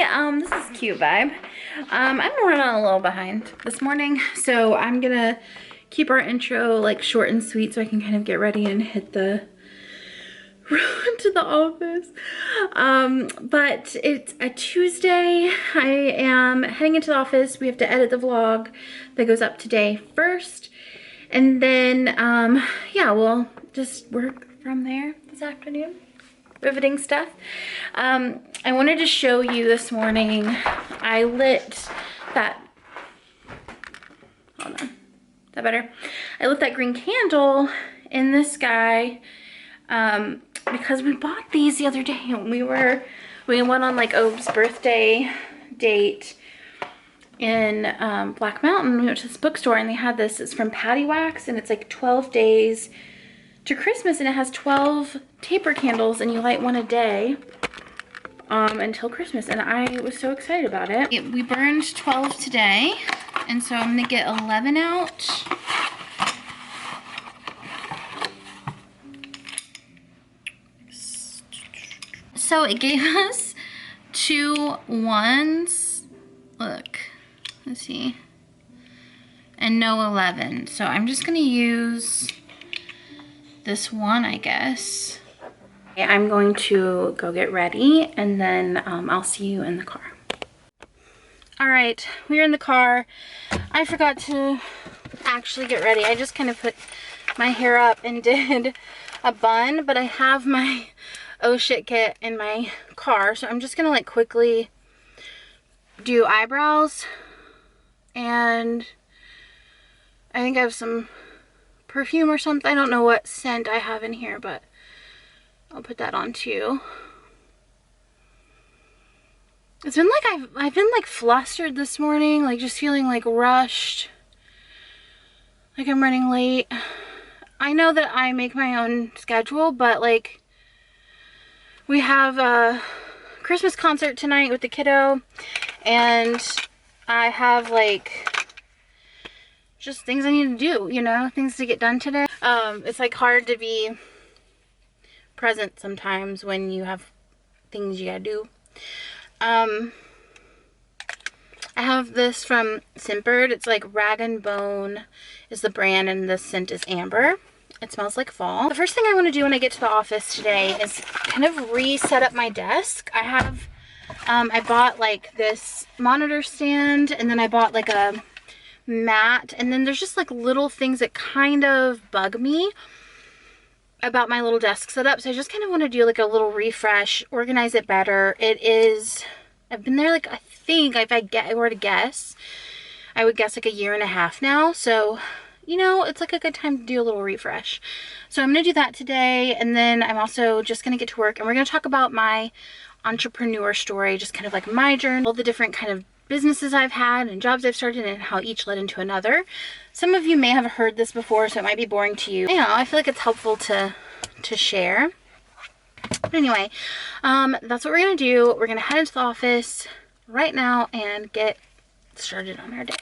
This is cute vibe. I'm running a little behind this morning, so I'm gonna keep our intro like short and sweet so I can kind of get ready and hit the road to the office. But it's a Tuesday. I am heading into the office. We have to edit the vlog that goes up today first, and then yeah, we'll just work from there this afternoon. Riveting stuff. I wanted to show you this morning, I lit that, hold on, is that better? I lit that green candle in the sky because we bought these the other day. We went on like Obe's birthday date in Black Mountain. We went to this bookstore and they had this. It's from Patty Wax and it's like 12 days to Christmas, and it has 12 taper candles and you light one a day until Christmas, and I was so excited about it. We burned 12 today, and so I'm gonna get 11 out. So it gave us 2 ones, look, let's see, and no 11. So I'm just gonna use this one, I guess. I'm going to go get ready, and then I'll see you in the car. All right, we're in the car. I forgot to actually get ready. I just kind of put my hair up and did a bun, but I have my oh shit kit in my car, so I'm just gonna like quickly do eyebrows, and I think I have some perfume or something. I don't know what scent I have in here, but I'll put that on too. It's been like I've been like flustered this morning, like just feeling like rushed, like I'm running late. I know that I make my own schedule, but like we have a Christmas concert tonight with the kiddo, and I have like just things I need to do, you know, things to get done today. It's like hard to be present sometimes when you have things you gotta do. I have this from Simpered. It's like Rag and Bone is the brand, and the scent is amber. It smells like fall. The first thing I want to do when I get to the office today is kind of reset up my desk. I have I bought like this monitor stand, and then I bought like a mat, and then there's just like little things that kind of bug me about my little desk setup, so I just kind of want to do like a little refresh, organize it better. It is, I've been there like, I think if I were to guess, I would guess like 1.5 years now, so you know, it's like a good time to do a little refresh. So I'm gonna do that today, and then I'm also just gonna get to work, and we're gonna talk about my entrepreneur story, just kind of like my journey, all the different kind of businesses I've had and jobs I've started, and how each led into another. Some of you may have heard this before, so it might be boring to you. You know, I feel like it's helpful to share. But anyway, that's what we're gonna do. We're gonna head into the office right now and get started on our day.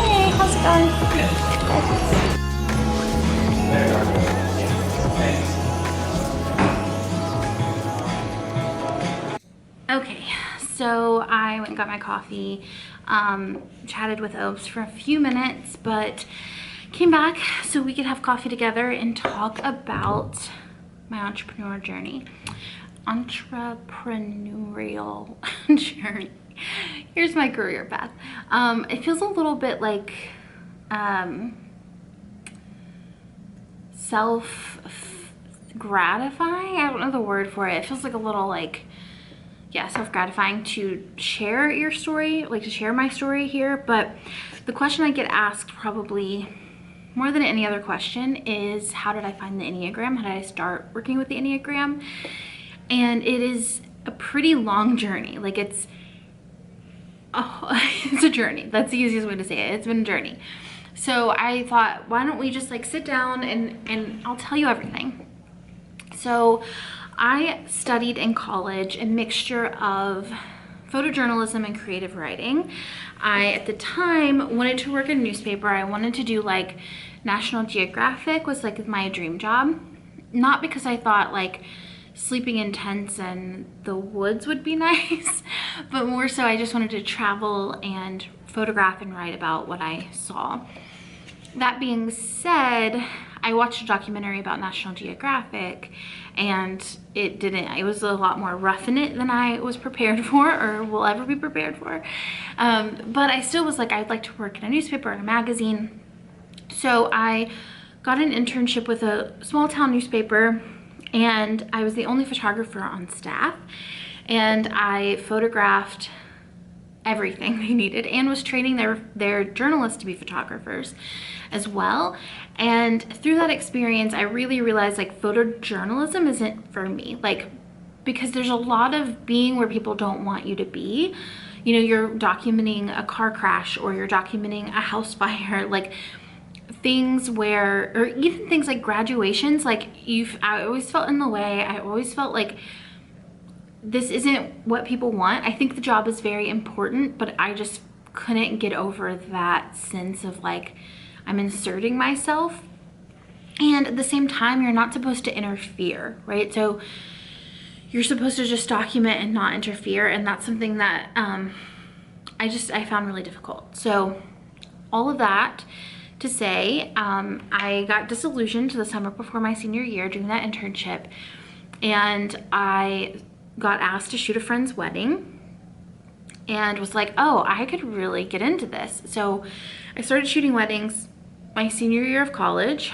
Hey, how's it going? Okay, so I went and got my coffee, chatted with Obes for a few minutes, but came back so we could have coffee together and talk about my entrepreneur journey. Entrepreneurial journey. here's my career path. It feels a little bit like self-gratifying. I don't know the word for it. It feels like a little like, yeah, self-gratifying to share your story, like to share my story here. But the question I get asked probably more than any other question is, how did I find the Enneagram? How did I start working with the Enneagram? And it is a pretty long journey. Like it's a journey. That's the easiest way to say it. It's been a journey. So I thought, why don't we just like sit down and I'll tell you everything. So I studied in college a mixture of photojournalism and creative writing. I, at the time, wanted to work in a newspaper. I wanted to do like National Geographic was like my dream job. Not because I thought like sleeping in tents and the woods would be nice, but more so I just wanted to travel and photograph and write about what I saw. That being said, I watched a documentary about National Geographic and it was a lot more rough in it than I was prepared for or will ever be prepared for. But I still was like, I'd like to work in a newspaper or a magazine. So I got an internship with a small town newspaper and I was the only photographer on staff, and I photographed everything they needed and was training their journalists to be photographers as well. And through that experience, I really realized like photojournalism isn't for me, like because there's a lot of being where people don't want you to be. You know, you're documenting a car crash or you're documenting a house fire, like things where, or even things like graduations, like I always felt in the way. I always felt like this isn't what people want. I think the job is very important, but I just couldn't get over that sense of like, I'm inserting myself. And at the same time, you're not supposed to interfere, right? So you're supposed to just document and not interfere. And that's something that I found really difficult. So all of that to say, I got disillusioned the summer before my senior year doing that internship, and I got asked to shoot a friend's wedding and was like, oh, I could really get into this. So I started shooting weddings my senior year of college,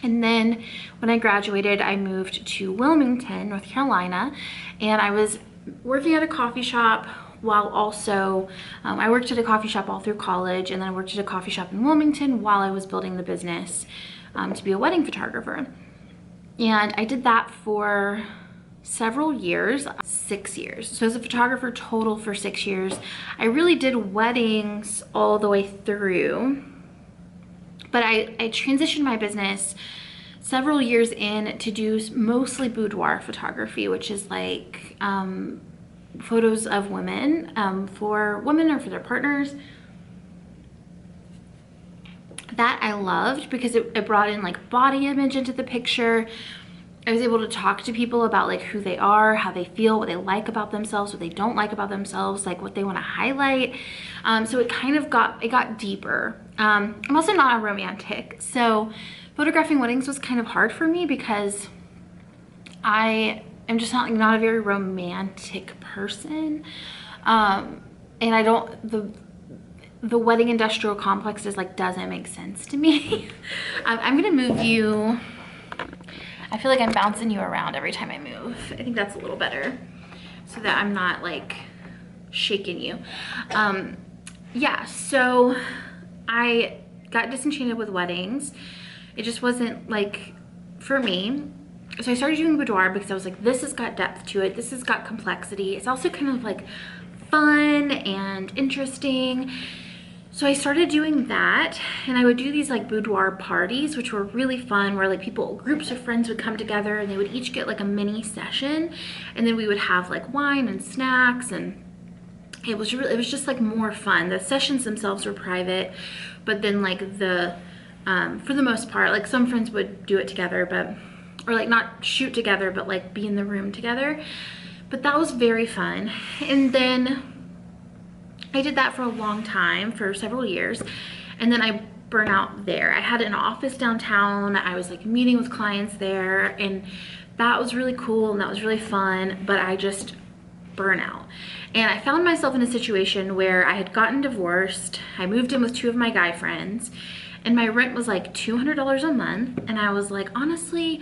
and then when I graduated, I moved to Wilmington, North Carolina, and I was working at a coffee shop while also, I worked at a coffee shop all through college, and then I worked at a coffee shop in Wilmington while I was building the business to be a wedding photographer. And I did that for several years, 6 years. So as a photographer total for 6 years. I really did weddings all the way through, but I transitioned my business several years in to do mostly boudoir photography, which is like photos of women, for women or for their partners. That I loved because it brought in like body image into the picture. I was able to talk to people about like who they are, how they feel, what they like about themselves, what they don't like about themselves, like what they want to highlight. So it kind of got deeper. I'm also not a romantic, so photographing weddings was kind of hard for me because I am just not a very romantic person. And I don't, the wedding industrial complex is like, doesn't make sense to me. I'm gonna move you. I feel like I'm bouncing you around every time I move. I think that's a little better so that I'm not like shaking you. Yeah, so I got disenchanted with weddings. It just wasn't like for me. So I started doing boudoir because I was like, this has got depth to it. This has got complexity. It's also kind of like fun and interesting. So I started doing that, and I would do these like boudoir parties, which were really fun, where like groups of friends would come together and they would each get like a mini session, and then we would have like wine and snacks, and it was just like more fun. The sessions themselves were private, but then like for the most part, like some friends would do it together, or like not shoot together, but like be in the room together. But that was very fun. And then I did that for a long time, for several years, and then I burnt out there. I had an office downtown. I was like meeting with clients there, and that was really cool and that was really fun, but I just burnout. And I found myself in a situation where I had gotten divorced. I moved in with 2 of my guy friends, and my rent was like $200 a month. And I was like, honestly,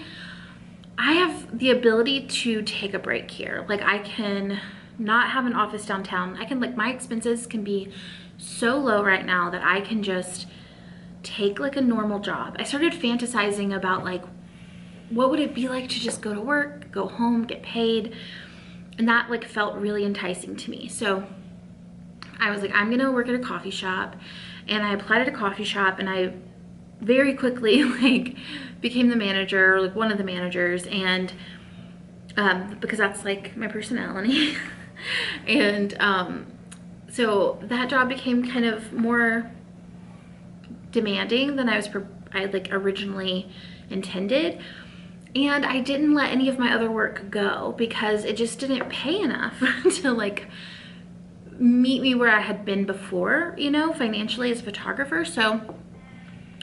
I have the ability to take a break here. Like, I can not have an office downtown. I can, like, my expenses can be so low right now that I can just take like a normal job. I started fantasizing about like, what would it be like to just go to work, go home, get paid? And that like felt really enticing to me. So I was like, I'm gonna work at a coffee shop. And I applied at a coffee shop, and I very quickly like became the manager, or like one of the managers, and because that's like my personality. And so that job became kind of more demanding than I like originally intended. And I didn't let any of my other work go because it just didn't pay enough to like meet me where I had been before, you know, financially as a photographer. So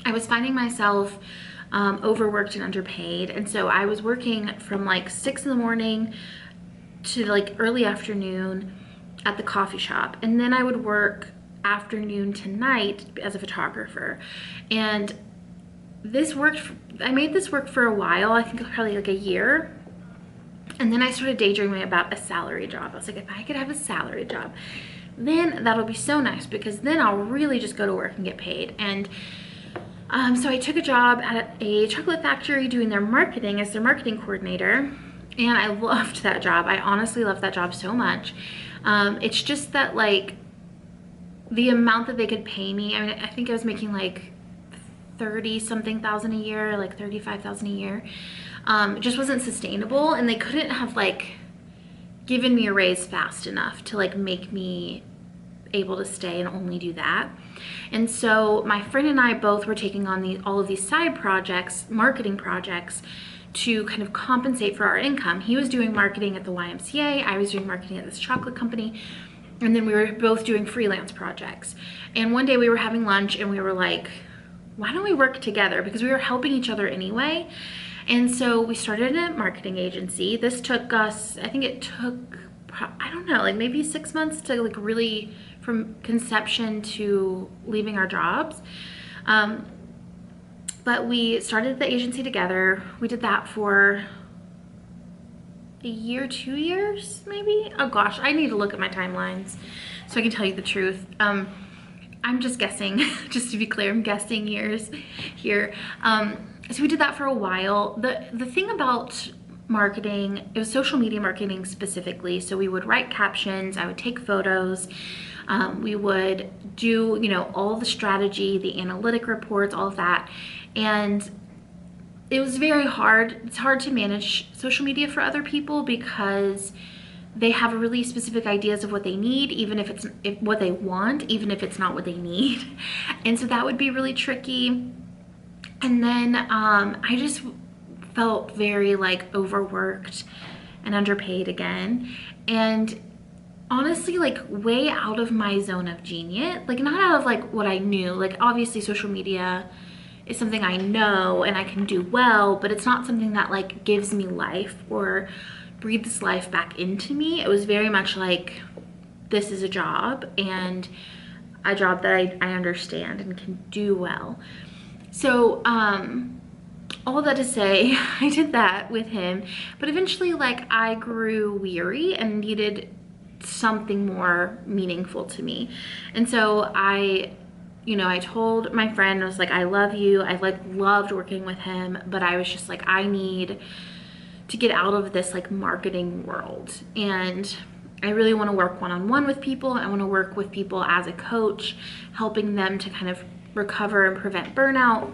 I was finding myself overworked and underpaid. And so I was working from like 6 in the morning to like early afternoon at the coffee shop. And then I would work afternoon to night as a photographer. And this worked, I made this work for a while, I think probably like a year. And then I started daydreaming about a salary job. I was like, if I could have a salary job, then that'll be so nice, because then I'll really just go to work and get paid. And so I took a job at a chocolate factory doing their marketing as their marketing coordinator. And I loved that job. I honestly loved that job so much. It's just that like the amount that they could pay me, I mean, I think I was making like 30 something thousand a year, like 35,000 a year. It just wasn't sustainable, and they couldn't have like given me a raise fast enough to like make me able to stay and only do that. And so my friend and I both were taking on all of these side projects, marketing projects, to kind of compensate for our income. He was doing marketing at the YMCA, I was doing marketing at this chocolate company, and then we were both doing freelance projects. And one day we were having lunch and we were like, why don't we work together? Because we were helping each other anyway. And so we started a marketing agency. This took us, I think it took, I don't know, like maybe 6 months to like really, from conception to leaving our jobs. But we started the agency together. We did that for a year, 2 years, maybe? Oh gosh, I need to look at my timelines so I can tell you the truth. I'm just guessing, just to be clear, I'm guessing years here. So we did that for a while. The thing about marketing, it was social media marketing specifically. So we would write captions, I would take photos, we would do, you know, all the strategy, the analytic reports, all of that. And it was very hard. It's hard to manage social media for other people because they have really specific ideas of what they need, even if it's what they want, even if it's not what they need. And so that would be really tricky. And then I just felt very like overworked and underpaid again. And honestly, like way out of my zone of genius, like not out of like what I knew. Like obviously social media is something I know and I can do well, but it's not something that like gives me life or breathes life back into me. It was very much like, this is a job, and a job that I understand and can do well. So all that to say, I did that with him, but eventually like I grew weary and needed something more meaningful to me. And so I told my friend, I was like, I love you. I like loved working with him, but I was just like, I need to get out of this like marketing world. And I really want to work one-on-one with people. I want to work with people as a coach, helping them to kind of recover and prevent burnout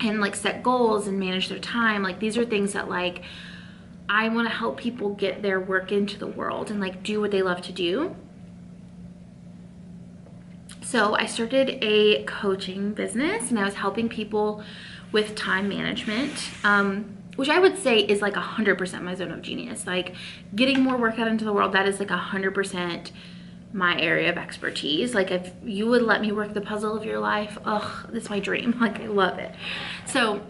and like set goals and manage their time. Like these are things that like I want to help people get their work into the world and like do what they love to do. So I started a coaching business, and I was helping people with time management, which I would say is like 100% my zone of genius. Like getting more work out into the world, that is like 100% my area of expertise. Like if you would let me work the puzzle of your life, oh, that's my dream. Like I love it. So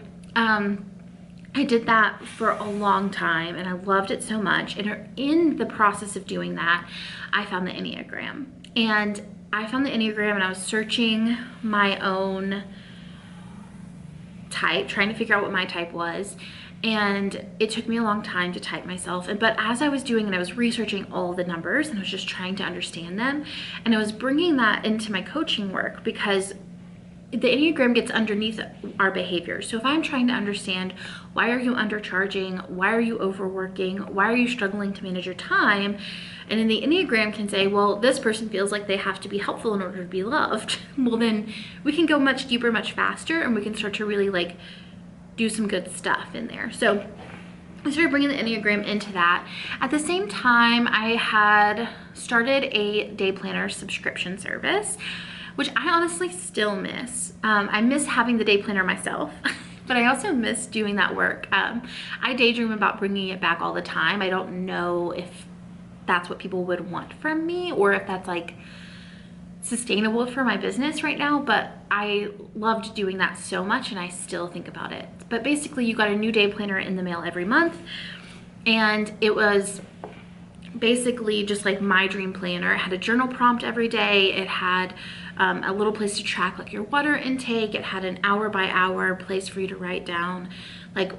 I did that for a long time and I loved it so much. And in the process of doing that, I found the Enneagram. And I found the Enneagram and I was searching my own type, trying to figure out what my type was. And it took me a long time to type myself. But as I was doing it, I was researching all the numbers and I was just trying to understand them. And I was bringing that into my coaching work because the Enneagram gets underneath our behavior. So if I'm trying to understand, why are you undercharging? Why are you overworking? Why are you struggling to manage your time? And then the Enneagram can say, well, this person feels like they have to be helpful in order to be loved. Well, then we can go much deeper, much faster, and we can start to really like do some good stuff in there. So I started bringing the Enneagram into that. At the same time, I had started a day planner subscription service, which I honestly still miss. I miss having the day planner myself, but I also miss doing that work. I daydream about bringing it back all the time. I don't know if that's what people would want from me or if that's like sustainable for my business right now, but I loved doing that so much and I still think about it. But basically you got a new day planner in the mail every month, and it was basically just like my dream planner. It had a journal prompt every day. It had a little place to track like your water intake. It had an hour by hour place for you to write down like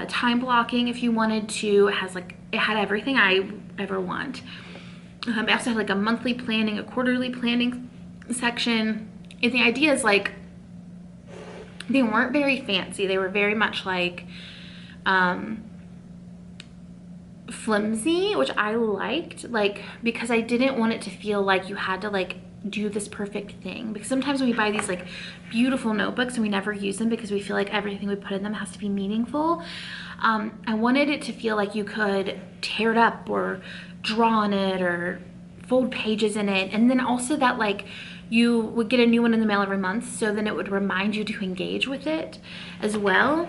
time blocking if you wanted to. It had everything I ever want. I also had like a monthly planning, a quarterly planning section. And the idea is like, they weren't very fancy. They were very much like flimsy, which I liked, like, because I didn't want it to feel like you had to like do this perfect thing. Because sometimes when we buy these like beautiful notebooks and we never use them because we feel like everything we put in them has to be meaningful, I wanted it to feel like you could tear it up or draw on it or fold pages in it, and then also that like you would get a new one in the mail every month, so then it would remind you to engage with it as well.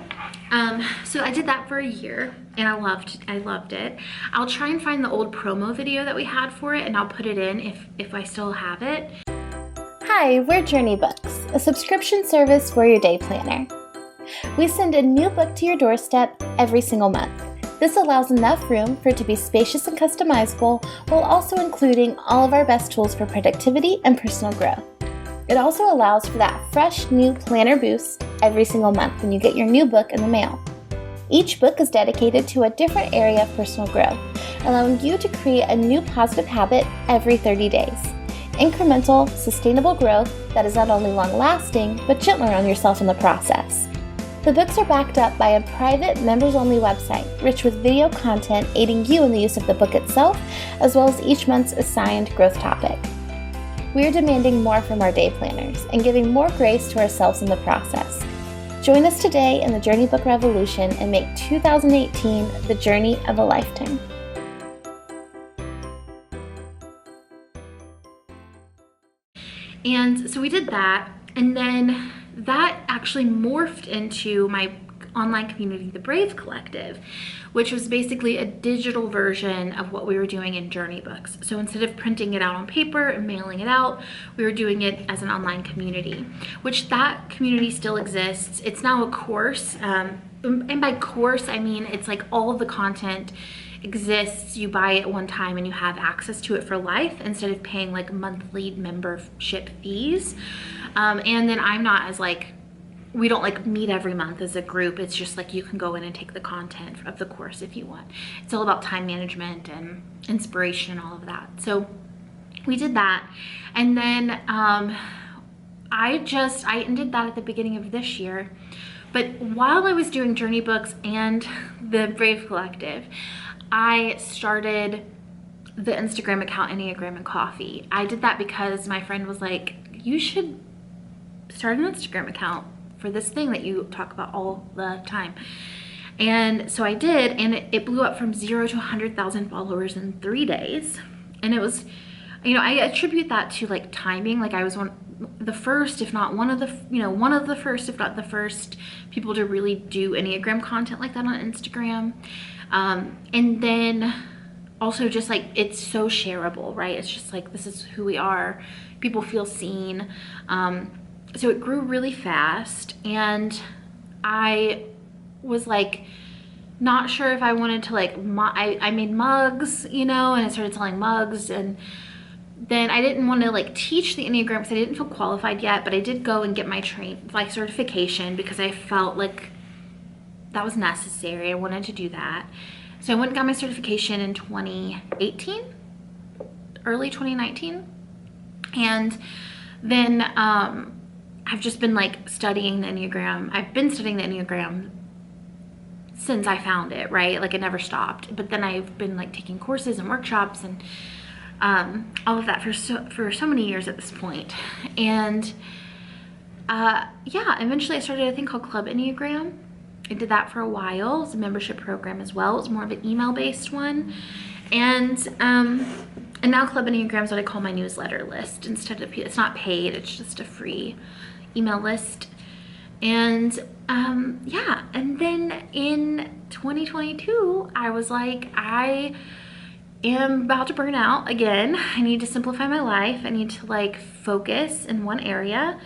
So I did that for a year and I loved it. I'll try and find the old promo video that we had for it and I'll put it in if I still have it. Hi, we're Journey Books, a subscription service for your day planner. We send a new book to your doorstep every single month. This allows enough room for it to be spacious and customizable, while also including all of our best tools for productivity and personal growth. It also allows for that fresh new planner boost every single month when you get your new book in the mail. Each book is dedicated to a different area of personal growth, allowing you to create a new positive habit every 30 days. Incremental, sustainable growth that is not only long-lasting, but gentler on yourself in the process. The books are backed up by a private members-only website, rich with video content aiding you in the use of the book itself, as well as each month's assigned growth topic. We're demanding more from our day planners and giving more grace to ourselves in the process. Join us today in the Journey Book Revolution and make 2018 the journey of a lifetime. And so we did that, and then that actually morphed into my online community, the Brave Collective, which was basically a digital version of what we were doing in Journey Books. So instead of printing it out on paper and mailing it out, we were doing it as an online community, which that community still exists. It's now a course, and by course I mean it's like all of the content exists. You buy it one time and you have access to it for life instead of paying like monthly membership fees. And then I'm not as like, we don't like meet every month as a group. It's just like you can go in and take the content of the course if you want. It's all about time management and inspiration and all of that. So we did that, and then I ended that at the beginning of this year. But while I was doing Journey Books and the Brave Collective, I started the Instagram account Enneagram and Coffee. I did that because my friend was like, you should start an Instagram account for this thing that you talk about all the time. And so I did, and it blew up from 0 to 100,000 followers in 3 days. And it was, you know, I attribute that to like timing. Like I was one of the first, if not one of the first people to really do Enneagram content like that on Instagram. And then also just like, it's so shareable, right? It's just like, this is who we are. People feel seen. So it grew really fast, and I was like not sure if I wanted to like, I made mugs, you know, and I started selling mugs, and then I didn't want to like teach the Enneagram because I didn't feel qualified yet, but I did go and get my certification because I felt like that was necessary. I wanted to do that. So I went and got my certification in 2018, early 2019. And then I've just been like studying the Enneagram. I've been studying the Enneagram since I found it, right? Like it never stopped. But then I've been like taking courses and workshops and all of that for so many years at this point. And yeah, eventually I started a thing called Club Enneagram. I did that for a while. It's a membership program as well. It's more of an email-based one. And now Club Enneagram is what I call my newsletter list. Instead of, it's not paid, it's just a free email list. And yeah, and then in 2022, I was like, I am about to burn out again. I need to simplify my life. I need to like focus in one area.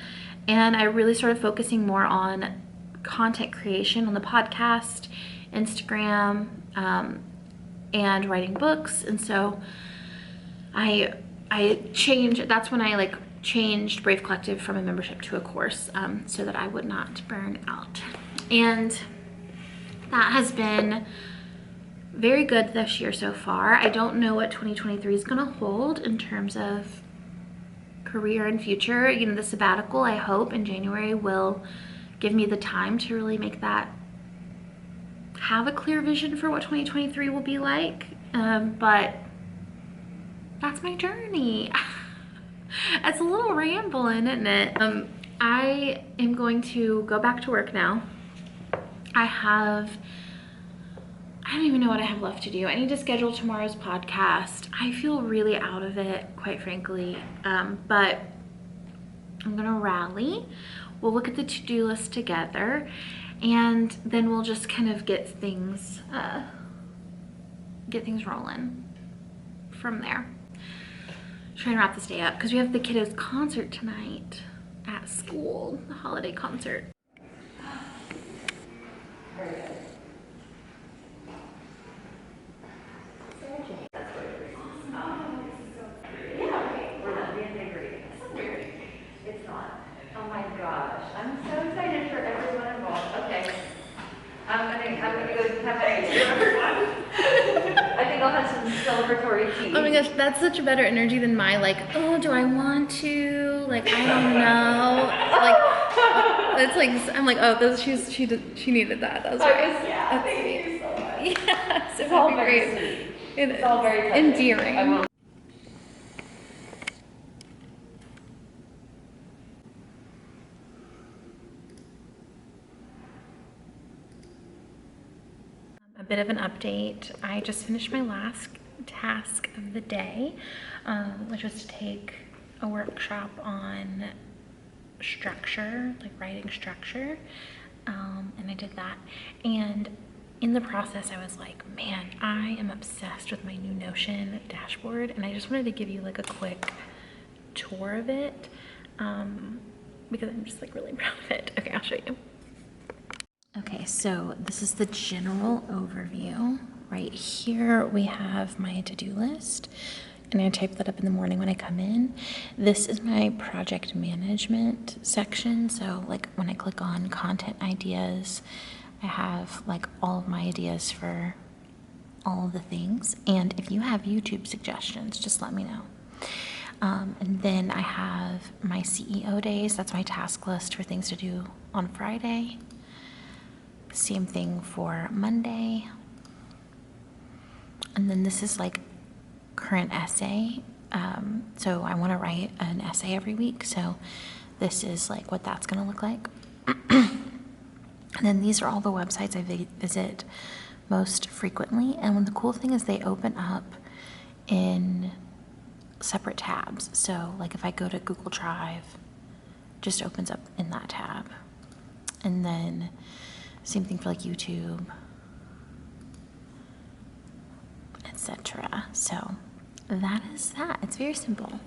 And I really started focusing more on content creation on the podcast, Instagram, and writing books. And so I changed, that's when I like changed Brave Collective from a membership to a course, so that I would not burn out. And that has been very good this year so far. I don't know what 2023 is gonna hold in terms of career and future. You know, the sabbatical, I hope in January, will give me the time to really make that, have a clear vision for what 2023 will be like. But that's my journey. It's a little rambling, isn't it? I am going to go back to work now. I don't even know what I have left to do. I need to schedule tomorrow's podcast. I feel really out of it, quite frankly. But I'm gonna rally. We'll look at the to-do list together, and then we'll just kind of get things rolling from there. Trying to wrap this day up because we have the kiddos' concert tonight at school, the holiday concert. Oh my gosh, that's such a better energy than my like, oh, do I want to? Like, I don't know. Like, it's like, I'm like, oh, she needed that. That was right. Yeah, thank you so much. Yeah, so It's all happy, very great. sweet. It's all very touching. endearing. I'm A bit of an update. I just finished my last task of the day, which was to take a workshop on structure, like writing structure, and I did that. And in the process, I was like, man, I am obsessed with my new Notion dashboard, and I just wanted to give you like a quick tour of it, because I'm just like really proud of it. Okay, I'll show you. Okay, so this is the general overview. Right here we have my to-do list, and I type that up in the morning when I come in. This is my project management section. So like when I click on content ideas, I have like all of my ideas for all of the things. And if you have YouTube suggestions, just let me know. And then I have my CEO days. That's my task list for things to do on Friday. Same thing for Monday. And then this is like current essay. So I want to write an essay every week. So this is like what that's going to look like. And then these are all the websites I visit most frequently. And the cool thing is they open up in separate tabs. So like if I go to Google Drive, just opens up in that tab. And then same thing for like YouTube, etc. So that is that. It's very simple.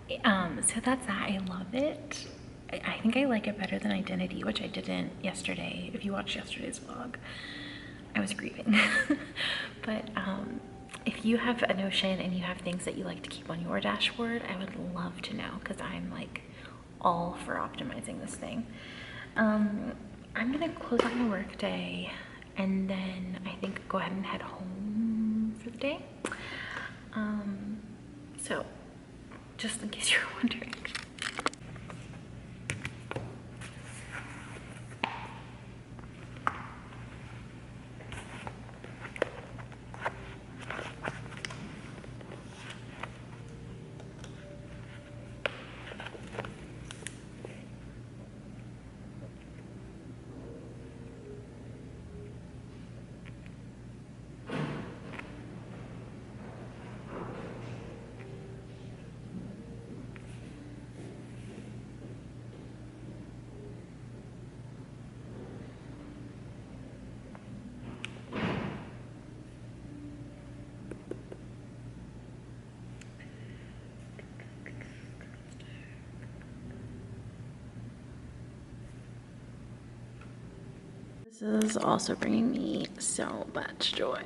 So that's that. I love it. I think I like it better than Identity, which I didn't yesterday. If you watched yesterday's vlog, I was grieving. But if you have a Notion and you have things that you like to keep on your dashboard, I would love to know, because I'm like all for optimizing this thing. I'm gonna close out my work day and then I think go ahead and head home for the day. So just in case you're wondering. This is also bringing me so much joy.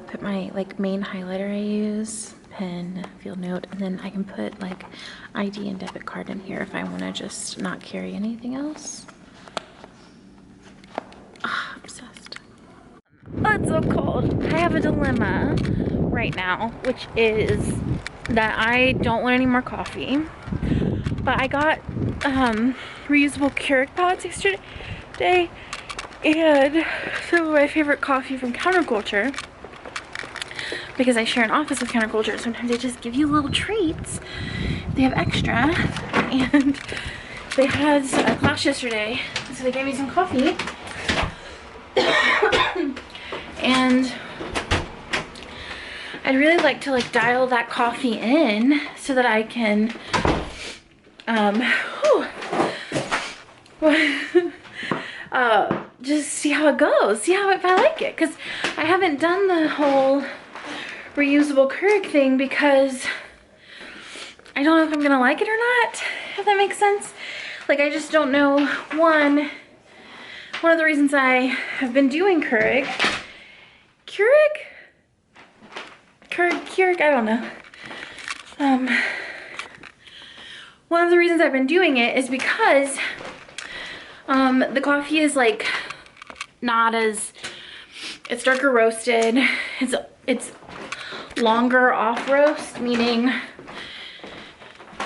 Put my like main highlighter I use, pen, field note, and then I can put like ID and debit card in here if I want to just not carry anything else. Ah, obsessed. Oh, it's so cold. I have a dilemma right now, which is that I don't want any more coffee, but I got reusable Keurig pods yesterday. And some of my favorite coffee from Counterculture, because I share an office with Counterculture, sometimes they just give you little treats. They have extra, and they had a class yesterday, so they gave me some coffee. And I'd really like to like dial that coffee in so that I can just see how it goes, see how if I like it, because I haven't done the whole reusable Keurig thing because I don't know if I'm gonna like it or not, if that makes sense. Like, I just don't know. One of the reasons I have been doing Keurig, I don't know. One of the reasons I've been doing it is because the coffee is like not as, it's darker roasted, it's longer off roast, meaning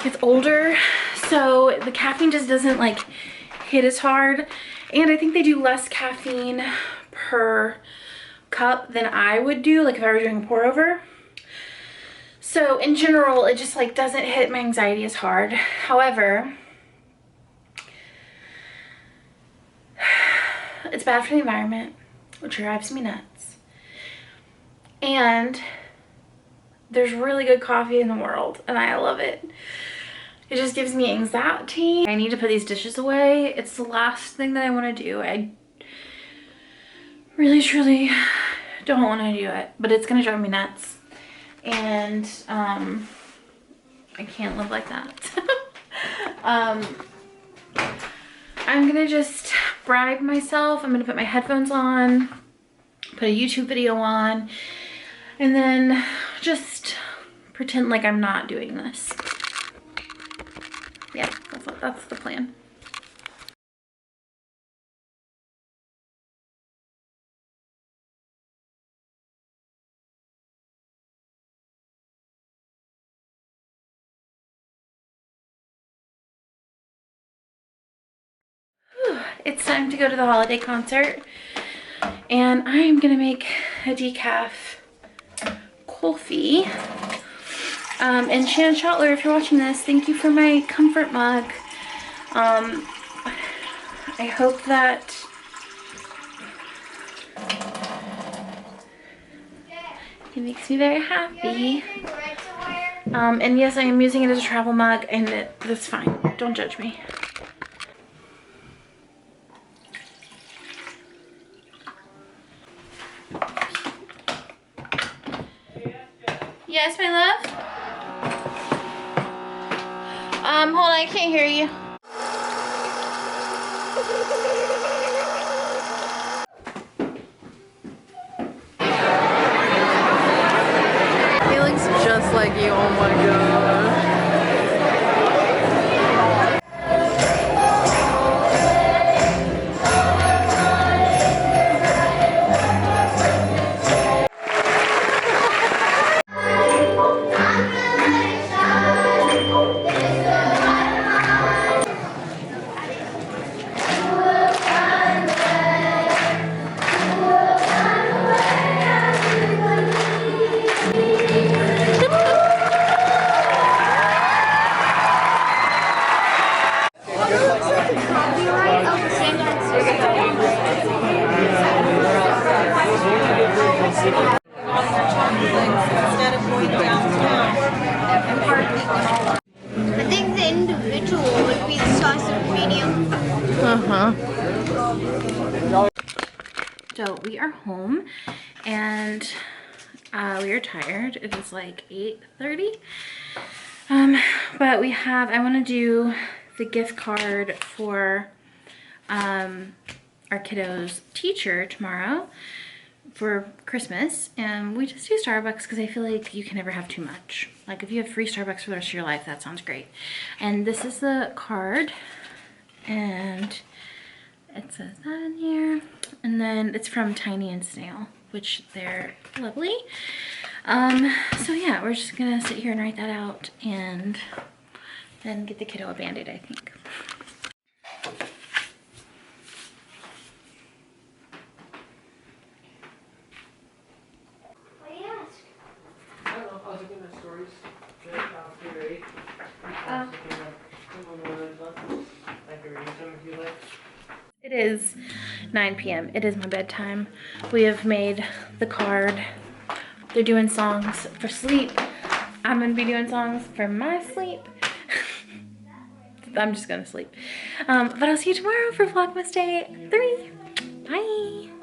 it's older, so the caffeine just doesn't like hit as hard, and I think they do less caffeine per cup than I would do, like if I were doing a pour over. So in general, it just like doesn't hit my anxiety as hard. However, it's bad for the environment, which drives me nuts. And there's really good coffee in the world, and I love it. It just gives me anxiety. I need to put these dishes away. It's the last thing that I want to do. I really, truly don't want to do it, but it's going to drive me nuts. And I can't live like that. I'm gonna just bribe myself. I'm gonna put my headphones on, put a YouTube video on, and then just pretend like I'm not doing this. Yeah, that's the plan. It's time to go to the holiday concert, and I am gonna make a decaf coffee. And Shannon Schottler, if you're watching this, thank you for my comfort mug. I hope that it makes me very happy. And yes, I am using it as a travel mug, and that's fine. Don't judge me. Yes, my love? Hold on, I can't hear you. He looks just like you, oh my gosh. I think the individual would be the size of medium. So we are home and we are tired. It is like 8:30. But I want to do the gift card for our kiddo's teacher tomorrow for Christmas, and we just do Starbucks because I feel like you can never have too much. Like if you have free Starbucks for the rest of your life, that sounds great. And this is the card, and it says that in here, and then it's from Tiny and Snail, which they're lovely. So yeah, we're just gonna sit here and write that out and then get the kiddo a Band-Aid, I think. It is 9 p.m. It is my bedtime. We have made the card. They're doing songs for sleep. I'm gonna be doing songs for my sleep. I'm just gonna sleep. But I'll see you tomorrow for Vlogmas Day 3. Bye.